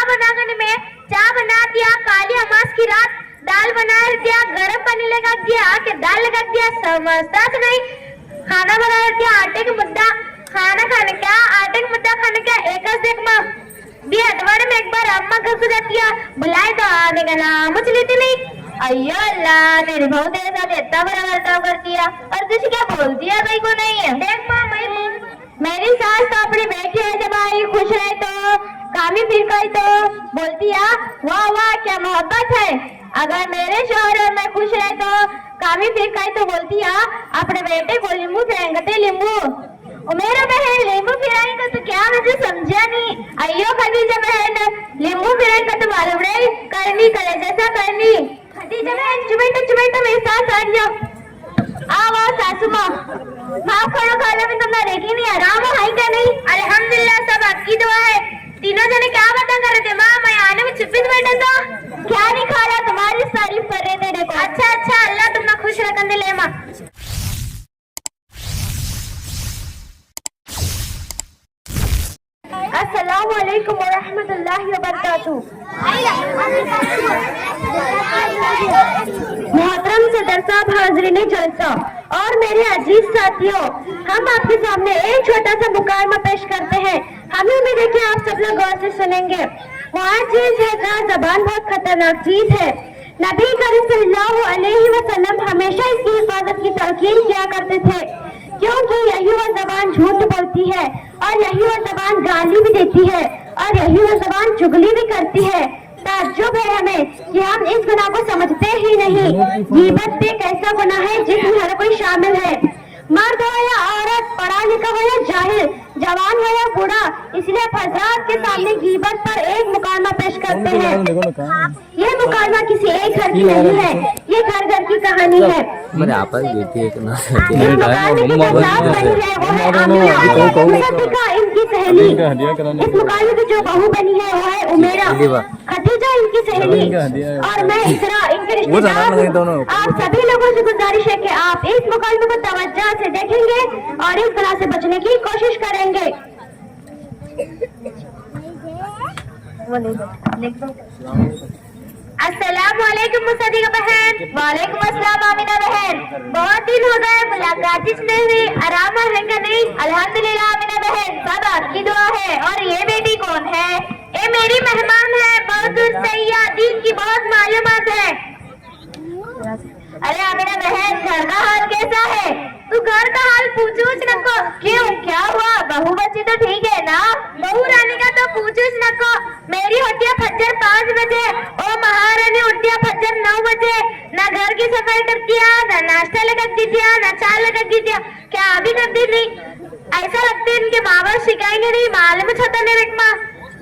बनाने में चाय बना दिया, काली अमास की रात दाल बना दिया, गर्म पानी लगा दिया कि दाल लगा दिया, समझता तो नहीं। खाना बना दिया, आटे का मुद्दा खाना खाने क्या, आटे का मुद्दा खाने क्या, एक देख माँ भी अठवाड़े में एक बार अम्मा घर को जाती है, बुलाए तो आने का नाम मुझे लेती नहीं। अयो अल्लाह, मेरी बहू तेरे साथ इतना बड़ा बर्ताव करती है और तुझे क्या बोलती है भाई को नहीं है। देख माँ मेरी सास तो अपनी बेटी है, जब आई खुश रहे तो कामी फिर गई तो बोलती है वाह वाह क्या मोहब्बत है। अगर मेरे शौहर और मैं खुश रहे तो कामी फिर गई तो बोलती है अपने बेटे को लींबू फेंकते लींबू। मेरा बहन लींबू फिराएगा तो क्या, मुझे समझा नहीं। अयो खदीजा बहन लींबू फिराएगा तो मालूम नहीं, करनी करे जैसा करनी। खदीजा बहन चुमेटो मेरे साथ आ जाओ। आओ सासू माँ, माफ करो खाना में तुमने देखी नहीं, आराम है क्या नहीं। अल्हम्दुलिल्लाह सब आपकी दुआ है। तीनों जने क्या बातें कर रहे थे माँ, मैं आने में चुप्पी से बैठा था। क्या नहीं खा रहा, तुम्हारी तारीफ कर रहे थे देखो। अच्छा अच्छा, अल्लाह तुमने खुश रखन दे ले माँ। अस्सलाम वालेकुम व रहमतुल्लाहि व बरकातुहू। मोहतरम सदर साहब, हाज़रीन जलसा और मेरे अजीज साथियों, हम आपके सामने एक छोटा सा मुकालमा पेश करते हैं। हमें उम्मीद है कि आप सब लोग गौर से सुनेंगे। चीज है ज़बान बहुत खतरनाक चीज है। नबी करीम सल्लल्लाहु अलैहि वसल्लम हमेशा इसकी हिफाजत की तलकीन किया करते थे, क्योंकि यही वो ज़बान झूठ बोलती है और यही वो ज़बान गाली भी देती है और यही वो ज़बान चुगली भी करती है। ताज्जुब है हमें कि हम इस गुनाह को समझते ही नहीं। गीबत भी एक ऐसा गुनाह है जिसमें हर कोई शामिल है, मर्द हो या औरत, पढ़ा लिखा हो या जाहिल, जवान हो या बूढ़ा। इसलिए हज़रात के सामने गीबत पर एक मुकालमा पेश करते हैं। ये मुकालमा किसी एक घर की नहीं है, ये घर घर की कहानी है। इनकी सहेली, इस मुकालमे की जो बहू बनी है वो है उमेरा, खदीजा इनकी सहेली और मैं इकरा इनके रिश्तेदार। आप सभी लोगों से गुजारिश है कि आप इस मुकालमे को तवज्जो से देखेंगे और इस गुनाह से बचने की कोशिश करेंगे। अस्सलाम वालेकुम मुसद्दिका बहन। वालेकुम अस्सलाम आमिना बहन। बहुत दिन हो गए, मुलाकात नहीं हुई, आराम है क्या नहीं। अल्हम्दुलिल्लाह आमिना बहन, सब आपकी दुआ है। और ये बेटी कौन है? ये मेरी मेहमान है, बहुत दूर से आई है, दीन की बहुत मालूमात है। अरे आमिना बहन, घर का हाल कैसा है? तू घर का हाल पूछो नको। क्यों, क्या हुआ? बहू बच्ची तो ठीक है ना? बहू रानी का तो पूछो नको। मेरी होती है फज्जर 5 बजे, ओ महारानी उठती है फज्जर 9 बजे। ना घर की सफाई करती है, ना नाश्ता लगा दीजिए, ना चाय लगा दीजिए, क्या अभी करती नहीं? ऐसा लगता है इनके माँ बाप सिखाएंगे नहीं, मालूम छता नहीं रखमा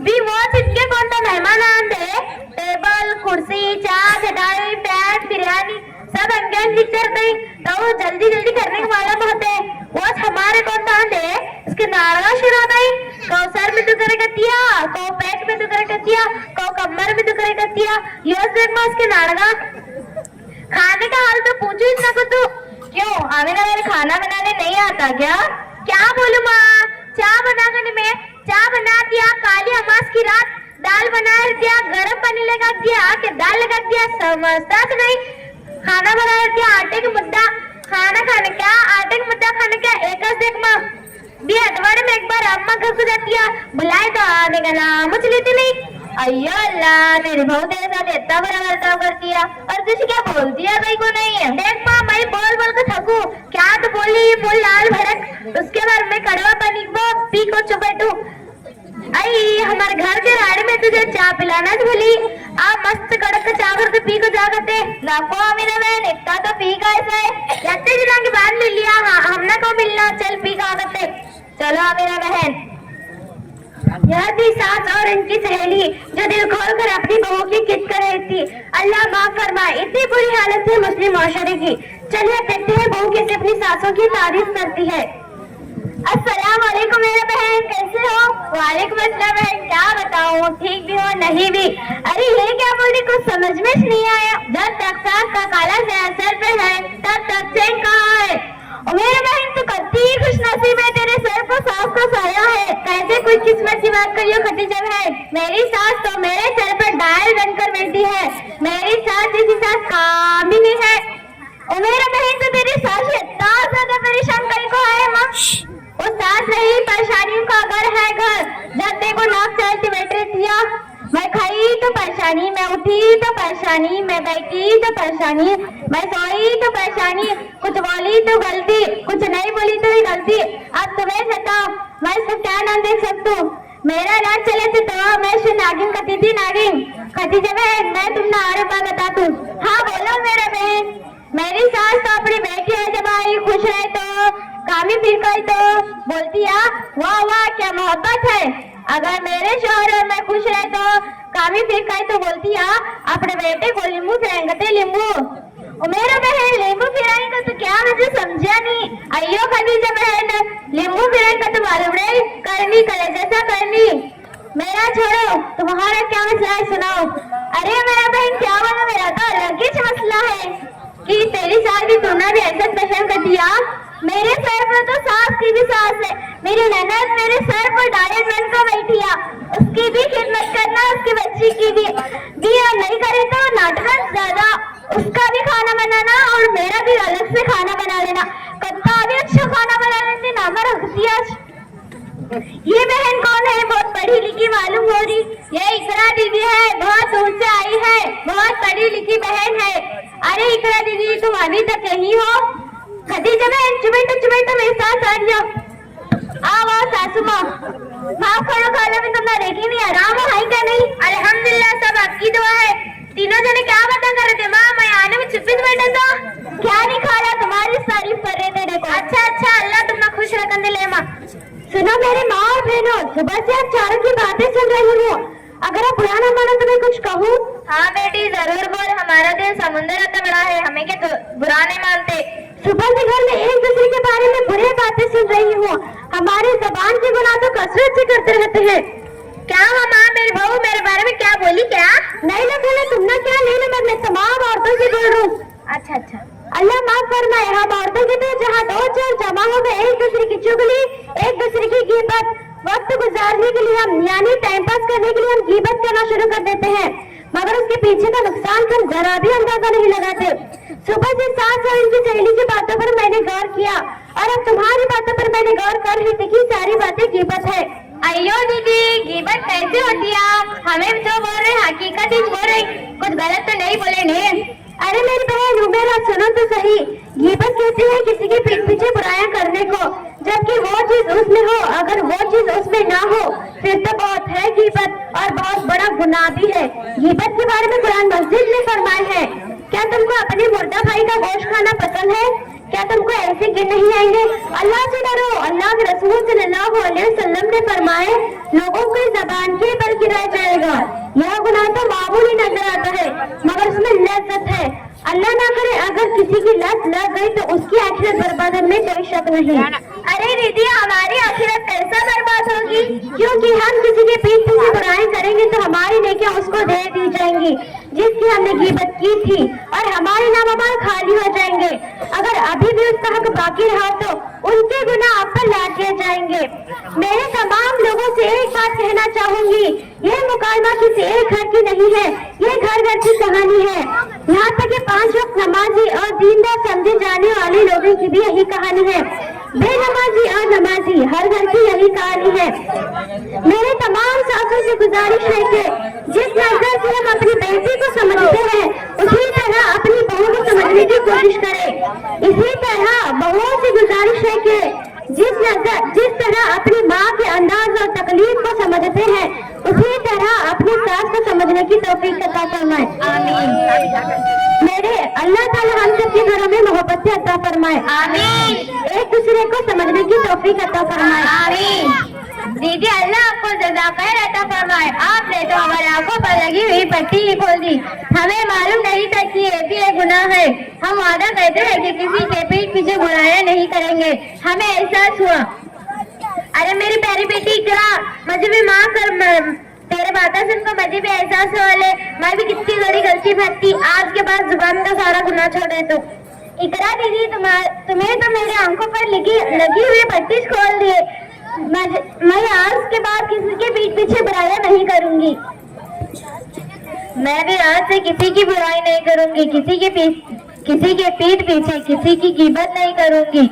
भी वो सिक्के कौन सा मेहमान आते, टेबल कुर्सी चाय चटाई पैट बिरयानी सब अंगेन पिक्चर गई तो वो जल्दी जल्दी करने के मालूम होते। वो हमारे कौन सा आंदे इसके नारगा शुरू गई, को सर में दुखरे कतिया, को पेट में दुखरे कतिया, को कमर में दुखरे कतिया, ये देख मां इसके नारगा। खाने का हाल तो पूछो इतना को तू। क्यों आमिना, मेरे खाना बनाने नहीं आता क्या? क्या बोलूं माँ, चाय बनाने में चाय बना दिया, काली अमास की रात दाल बना दिया, गर्म पानी लगा दिया कि दाल लगा दिया, समझता तो नहीं। खाना बना दिया, आटे का मुद्दा खाना खाने क्या, आटे का मुद्दा खाने क्या, एक देख माँ भी अठवाड़े में एक बार अम्मा घर को जाती है, बुलाए तो आने का नाम मुझे लेती नहीं। अयो अल्लाह, मेरी बहू तेरे साथ इतना बड़ा बर्ताव करती है और तुझे क्या बोलती है भाई को नहीं है। देख माँ, मैं बोल बोल कर थकू, क्या तो बोली फुल लाल भड़क, उसके बाद मैं कड़वा पानी को पी को चुपैठू। आई हमारे घर के राड़े में तुझे चाय पिलाना भूली, आप मस्त कड़क का चावल तो पी को जागते ना को आमिना बहन, इतना तो पी का ऐसा है लगते दिनों के बाद मिल लिया। हाँ हमने को मिलना, चल पी का आगते। चलो आमिना बहन, यह थी सास और इनकी सहेली जो दिल खोल कर अपनी बहू की किस कर रही थी। अल्लाह माफ फरमाए, इतनी बुरी हालत है मुस्लिम माशरे की। चलिए देखते हैं बहू कैसे अपनी सासों की तारीफ करती है। अस्सलाम वालेकुम मेरे बहन, कैसे हो? वालेकुम अस्सलाम बहन, क्या बताऊं, ठीक भी हो नहीं भी। अरे ये क्या बोली, कुछ समझ में नहीं आया। जब तक सास का काला सर पे है तब तक चैन कहाँ है? मेरे बहन तू कत्ती खुश नसीब है, तेरे सर पर सास का साया है। कैसे कुछ किस्मत की बात करियो खतीजा बहन, मेरी सास तो मेरे सर पर डायल बनकर बैठी है। मेरी सास जैसी सास काम ही नहीं है। और मेरा बहन तो तेरी सास इतना ज्यादा परेशान करी को है माँ। वो सास रही परेशानियों का घर है घर। जब देखो नाक चलती बैठ रही थी, मैं खाई तो परेशानी, मैं उठी तो परेशानी, मैं बैठी तो परेशानी, मैं सोई तो परेशानी, कुछ बोली तो गलती, कुछ नहीं बोली तो भी गलती। अब तुम्हें बताओ मैं इसको क्या नाम दे सकती हूँ। मेरा राज चले तो मैं इससे नागिन कहती थी, नागिन खतीजा बहन। मैं तुमने और बात बता दूं। हाँ बोलो मेरे बहन। मेरी सास तो अपनी बेटी है, जब आई खुश रहे तो कामी फिर गई तो बोलती है वाह वाह क्या मोहब्बत है। अगर मेरे शोहर मैं खुश रहे तो कामी फिर गई तो बोलती है अपने बेटे को लींबू फिराएंगे लींबू। और मेरा बहन लींबू फिराएंगे तो क्या, मुझे समझा नहीं। अयो खतीजा बहन, लींबू फिराएंगे तो मालूम नहीं करनी करे जैसा करनी। मेरा छोड़ो, तुम्हारा क्या मसला है सुनाओ। अरे मेरा बहन क्या बोला, मेरा तो अलग ही मसला है कि तेरी सास भी तुमने भी ऐसा पसंद कर दिया। मेरे सर पर तो सास की भी सास है, मेरी ननद मेरे सर पर डायल बनकर बैठी है। उसकी भी खिदमत करना, उसकी बच्ची की भी नहीं करे तो नाटक ज्यादा। उसका भी खाना बनाना और मेरा भी अलग से खाना बना लेना। कत्ता भी अच्छा खाना बना लेती ना रखती आज। ये बहन कौन है, बहुत पढ़ी लिखी मालूम हो रही। ये इकरा दीदी है, बहुत दूर से आई है, बहुत पढ़ी लिखी बहन है। अरे इकरा दीदी तुम अभी तक यही हो। खतीजा बहन चुमेटो मेरे साथ आ जाओ। आओ सासू माँ, माफ करो खाना में तुमने देखी नहीं, आराम है क्या नहीं। अल्हम्दुलिल्लाह सब आपकी दुआ है। तीनों जने क्या बातें कर रहे थे माँ, मैं आने में चुप्पी से बैठा था। क्या नहीं खाया, तुम्हारी तारीफ कर रहे थे देखो। अच्छा अच्छा अल्लाह तुम्हें खुश रखने ले माँ। सुनो मेरे माँ और बहनों, सुबह से आप चारों की बातें सुन रही हूँ। अगर आप बुरा ना मानो तो मैं कुछ कहूँ। हाँ बेटी जरूर बोल, हमारा दिल समुद्र इतना बड़ा है, हमें क्या बुरा नहीं मानते। सुबह से घर में एक दूसरे के बारे में बुरी बातें सुन रही हूँ। हमारे जबान के गुनाह तो कसरत से करते रहते हैं। क्या हुआ माँ, मेरी बहू मेरे बारे में क्या बोली क्या? नहीं ना बोले तुमने क्या, नहीं मैं तमाम औरतों से बोल रहा हूँ। अच्छा अच्छा अल्लाह माफ फरमाए। हम औरतों के तो जहाँ दो चार जमा हो गए, एक दूसरे की चुगली, एक दूसरे की गीबत, वक्त गुजारने के लिए हम यानी टाइम पास करने के लिए हम गीबत करना शुरू कर देते हैं, मगर उसके पीछे का नुकसान हम जरा भी अंदाजा नहीं लगाते। सुबह से सास और इनकी सहेली की बातों पर मैंने गौर किया और अब तुम्हारी बातों पर मैंने गौर कर रही थी कि सारी बातें गीबत है। अयो दीदी गीबत कैसे होती है? हमें जो बोल रहे हकीकत ही बोल रहे, कुछ गलत तो नहीं बोले ने। अरे मेरी बहन मेरा सुनो तो सही। गीबत कहते हैं किसी के पीठ पीछे बुराइयां करने को, जबकि वो चीज उसमें हो, अगर वो चीज उसमें ना हो फिर तो बहुत है गीबत और बहुत बड़ा गुनाह भी है। गीबत के बारे में कुरान मस्जिद में फरमाया है, क्या तुमको अपने मुर्दा भाई का गोश्त खाना पसंद है? क्या तुमको ऐसे गिन नहीं आएंगे? अल्लाह से डरो। अल्लाह के रसूल सल्लल्लाहु अलैहि वसल्लम ने फरमाए लोगों की जबान के बल गिराया जाएगा। यह गुनाह तो मामूली नजर आता है मगर उसमें लज्जत है। अल्लाह ना करे अगर किसी की लत लग गई तो उसकी आखिरत बर्बाद होने में कोई शक नहीं। अरे दीदी हमारी आखिरत कैसा बर्बाद होगी? क्योंकि हम किसी के पीठ पीछे बुराई करेंगे तो हमारी नेकियां उसको दे दी जाएंगी जिसकी हमने गीबत की थी और हमारे नाम खाली हो जाएंगे। अगर अभी भी उसका हक बाकी रहा तो उनके गुनाह आप पर लाद दिए जाएंगे। मेरे तमाम लोगों से एक बात कहना चाहूंगी, ये मुकालमा किसी एक घर की नहीं है, ये घर घर की कहानी है। यहाँ तक कि 5 वक्त नमाजी और दीनदार समझे जाने वाले लोगों की भी यही कहानी है। बेनमाजी और नमाजी हर घर की यही कहानी है। मेरे तमाम साथियों से गुजारिश है कि जिस नजर से हम अपनी बेटी को समझते हैं उसी तरह अपनी बहू को समझने की कोशिश करें। इसी तरह बहुओं से गुजारिश है कि जिस तरह अपनी माँ के अंदाज और तकलीफ को समझते हैं उसी तरह अपनी सास को समझने की तौफीक अता फरमाए। आमीन। मेरे अल्लाह ताला हम सबके घरों में मोहब्बत से अता फरमाए। आमीन। एक दूसरे को समझने की तौफीक अता फरमाए। आमीन। दीदी अल्लाह आपको जज़ा खैर अता फरमाए। आपने तो हमारी आंखों पर लगी हुई पट्टी ही खोल दी। हमें मालूम नहीं था कि ये भी एक गुनाह है। हम वादा करते हैं कि किसी के पीठ पीछे बुराइयां नहीं करेंगे। हमें एहसास हुआ। अरे मेरी प्यारी बेटी इकरा, मुझे भी माफ कर, तेरे बातें सुनकर मुझे भी एहसास हुआ ले मैं भी कितनी बड़ी गलती भरती। आज के बाद जुबान का सारा गुनाह छोड़े तो। इकरा दीदी तुम्हें तो मेरी आंखों पर लगी हुई पट्टी खोल दिए। मैं आज के बाद किसी के पीठ पीछे बुराइयां नहीं करूंगी। मैं भी आज से किसी की बुराई नहीं करूंगी, किसी के पीठ पीछे किसी की गिबत नहीं करूंगी।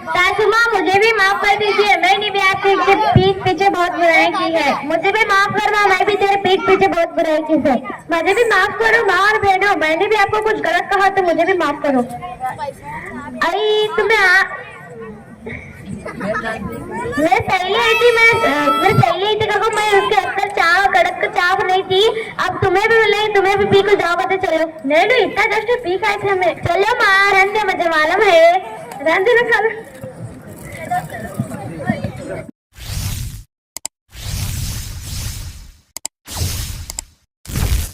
सासू माँ मुझे भी माफ कर दीजिए, मैंने भी आपके पीठ पीछे बहुत बुराई की है। मुझे भी माफ कर माँ, मैं भी तेरे पीठ पीछे बहुत बुराई की है। मुझे भी माफ करो माँ और बहनों, मैंने भी आपको कुछ गलत कहा तो मुझे भी माफ करो। अरे मैं सही आई थी, मैं सही आई थी काका, मैं उसके अंदर चाव कड़क चाव नहीं थी। अब तुम्हें भी मिले, तुम्हें भी पी को जाओ, बता चलो। नहीं इतना जस्ट पी खाए थे हमें। चलो माँ रंधे, मुझे मालूम है रंधे ना खा